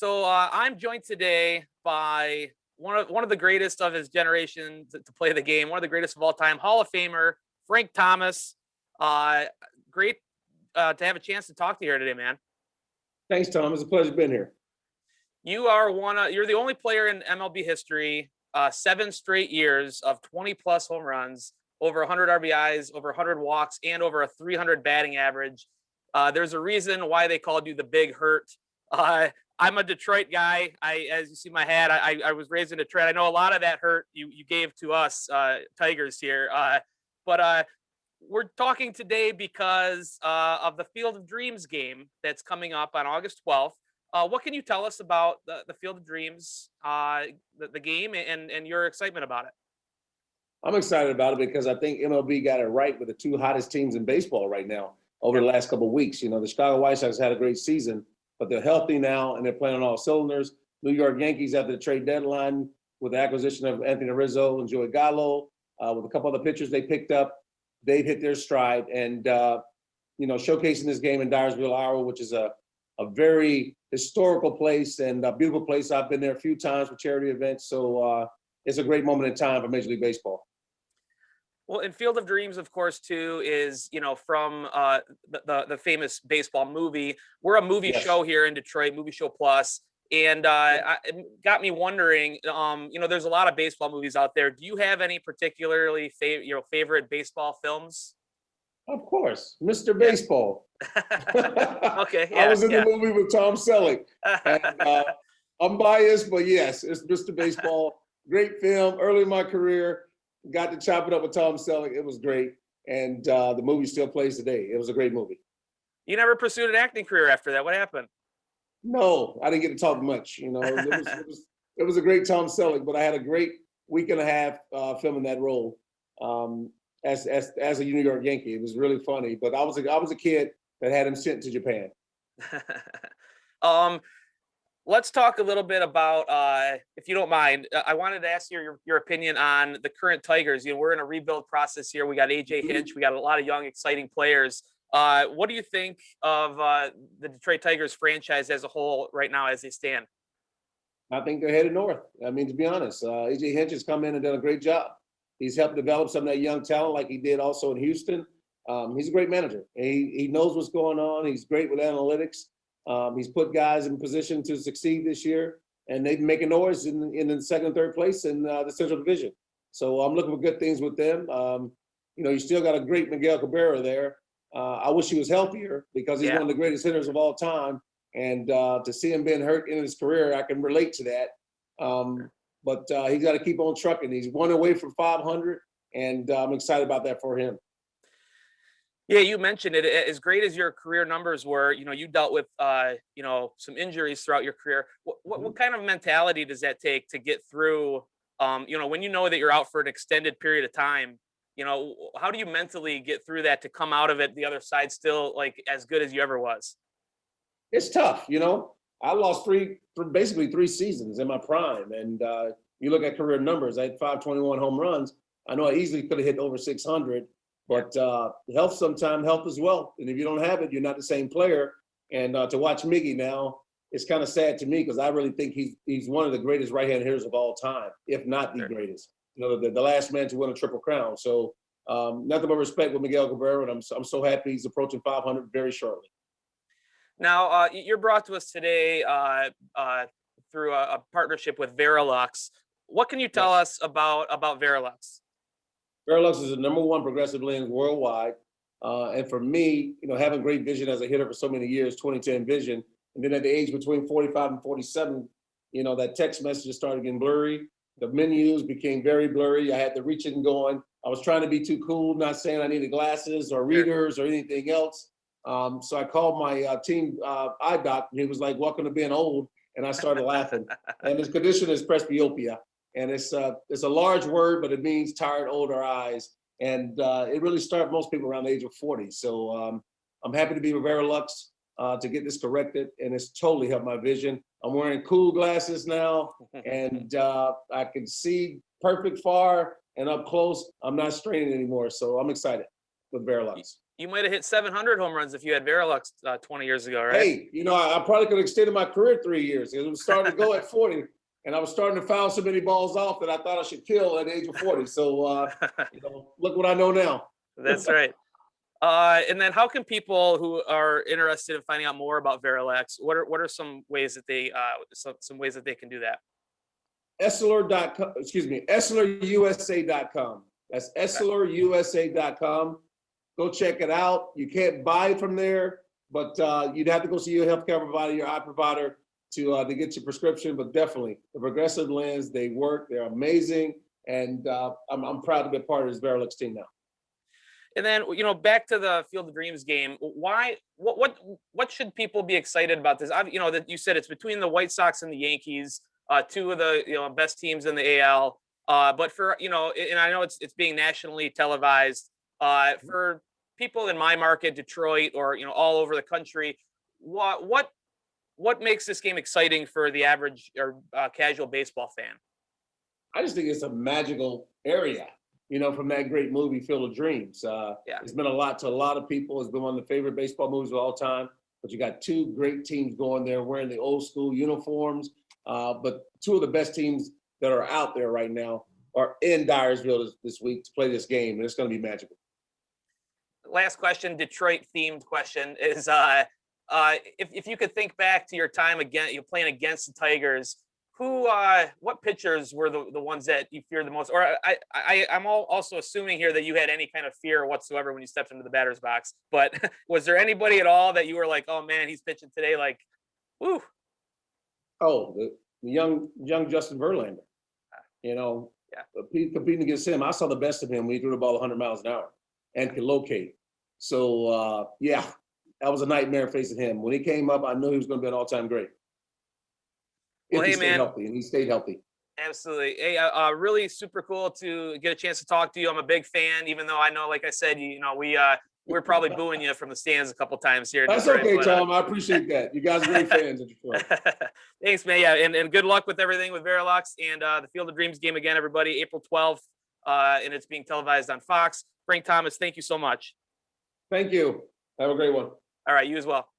I'm joined today by one of the greatest of his generation to play the game, one of the greatest of all time, Hall of Famer Frank Thomas. Uh, Great to have a chance to talk to you here today, man. Thanks, Tom. It's a pleasure being here. You're the only player in MLB history, 7 straight years of 20 plus home runs, over 100 RBIs, over 100 walks, and over a 300 batting average. There's a reason why they called you the Big Hurt. I'm a Detroit guy. As you see my hat, I was raised in Detroit. I know a lot of that hurt you gave to us Tigers here. But we're talking today because of the Field of Dreams game that's coming up on August 12th. What can you tell us about the Field of Dreams, the game, and your excitement about it? I'm excited about it because I think MLB got it right with the two hottest teams in baseball right now over the last couple of weeks. You know, the Chicago White Sox had a great season, but they're healthy now and they're playing on all cylinders. New York Yankees after the trade deadline with the acquisition of Anthony Rizzo and Joey Gallo, with a couple other pitchers they picked up, they've hit their stride. And, showcasing this game in Dyersville, Iowa, which is a very historical place and a beautiful place. I've been there a few times for charity events. So it's a great moment in time for Major League Baseball. Well, in Field of Dreams, of course, too, is, from the famous baseball movie. We're a movie show here in Detroit, Movie Show Plus. And it got me wondering, there's a lot of baseball movies out there. Do you have any particularly favorite baseball films? Of course, Mr. Baseball. Okay. I was in the movie with Tom Selleck. And, I'm biased, but yes, it's Mr. Baseball. Great film. Early in my career, got to chop it up with Tom Selleck. It was great. And the movie still plays today. It was a great movie. You never pursued an acting career after that. What happened? No, I didn't get to talk much. It was a great Tom Selleck, but I had a great week and a half filming that role as a New York Yankee. It was really funny. But I was a kid that had him sent to Japan. Let's talk a little bit about, if you don't mind, I wanted to ask your opinion on the current Tigers. We're in a rebuild process here. We got AJ Hinch. We got a lot of young, exciting players. What do you think of the Detroit Tigers franchise as a whole right now as they stand? I think they're headed north. I mean, to be honest, AJ Hinch has come in and done a great job. He's helped develop some of that young talent like he did also in Houston. He's a great manager. He knows what's going on. He's great with analytics. He's put guys in position to succeed this year, and they've been making noise in the second and third place in the Central Division. So I'm looking for good things with them. You still got a great Miguel Cabrera there. I wish he was healthier because he's one of the greatest hitters of all time. And to see him being hurt in his career, I can relate to that. But he's got to keep on trucking. He's 1 away from 500, and I'm excited about that for him. Yeah, you mentioned it. As great as your career numbers were, you dealt with, some injuries throughout your career. What kind of mentality does that take to get through, when you know that you're out for an extended period of time? How do you mentally get through that to come out of it the other side still like as good as you ever was? It's tough. I lost basically three seasons in my prime. And you look at career numbers, I had 521 home runs. I know I easily could have hit over 600. But health sometimes help as well. And if you don't have it, you're not the same player. And to watch Miggy now, it's kind of sad to me because I really think he's one of the greatest right-hand hitters of all time, if not the greatest. The last man to win a Triple Crown. So nothing but respect with Miguel Cabrera, and I'm so happy he's approaching 500 very shortly. Now, you're brought to us today through a partnership with Verilux. What can you tell us about Verilux? Verilux is the #1 progressive lens worldwide. And for me, having great vision as a hitter for so many years, 20/10 vision, and then at the age between 45 and 47, that text messages started getting blurry. The menus became very blurry. I had the reaching going. I was trying to be too cool, not saying I needed glasses or readers or anything else. So I called my team eye doc, and he was like, "Welcome to being old." And I started laughing. And his condition is presbyopia. And it's a large word, but it means tired, older eyes. And it really started most people around the age of 40. So I'm happy to be with Verilux to get this corrected. And it's totally helped my vision. I'm wearing cool glasses now, and I can see perfect far and up close. I'm not straining anymore. So I'm excited. with Verilux. You might have hit 700 home runs if you had Verilux 20 years ago, right? Hey, I probably could have extended my career 3 years. It was starting to go at 40, and I was starting to foul so many balls off that I thought I should kill at the age of 40. So, look what I know now. That's right. And then how can people who are interested in finding out more about Verilux, what are some ways that they some ways that they can do that? EsslerUSA.com. That's EsslerUSA.com. Go check it out. You can't buy it from there, but you'd have to go see your healthcare provider, your eye provider to get your prescription. But definitely, the progressive lens, they work. They're amazing, and I'm proud to be a part of this Verilux team now. And then, back to the Field of Dreams game. Why? What should people be excited about this? That you said it's between the White Sox and the Yankees, two of the best teams in the AL. But for and I know it's being nationally televised. For people in my market, Detroit, or all over the country, what makes this game exciting for the average or casual baseball fan? I just think it's a magical area. From that great movie, Field of Dreams. It's been a lot to a lot of people. It's been one of the favorite baseball movies of all time. But you got two great teams going there wearing the old school uniforms. But two of the best teams that are out there right now are in Dyersville this week to play this game, and it's going to be magical. Last question, Detroit themed question is, if you could think back to your time playing against the Tigers, what pitchers were the ones that you feared the most? Or I'm also assuming here that you had any kind of fear whatsoever when you stepped into the batter's box, but was there anybody at all that you were like, oh man, he's pitching today, like, woo? Oh, the young Justin Verlander, competing against him. I saw the best of him when he threw the ball 100 miles an hour and could locate. So, that was a nightmare facing him. When he came up, I knew he was going to be an all-time great. Well, hey, man. Healthy, and he stayed healthy. Absolutely. Hey, really super cool to get a chance to talk to you. I'm a big fan, even though I know, like I said, we're probably booing you from the stands a couple times here. That's Detroit, okay, Tom. I appreciate that. You guys are great fans of Detroit. Thanks, man. Yeah, and good luck with everything with Verilux and the Field of Dreams game again, everybody, April 12th, and it's being televised on Fox. Frank Thomas, thank you so much. Thank you. Have a great one. All right, you as well.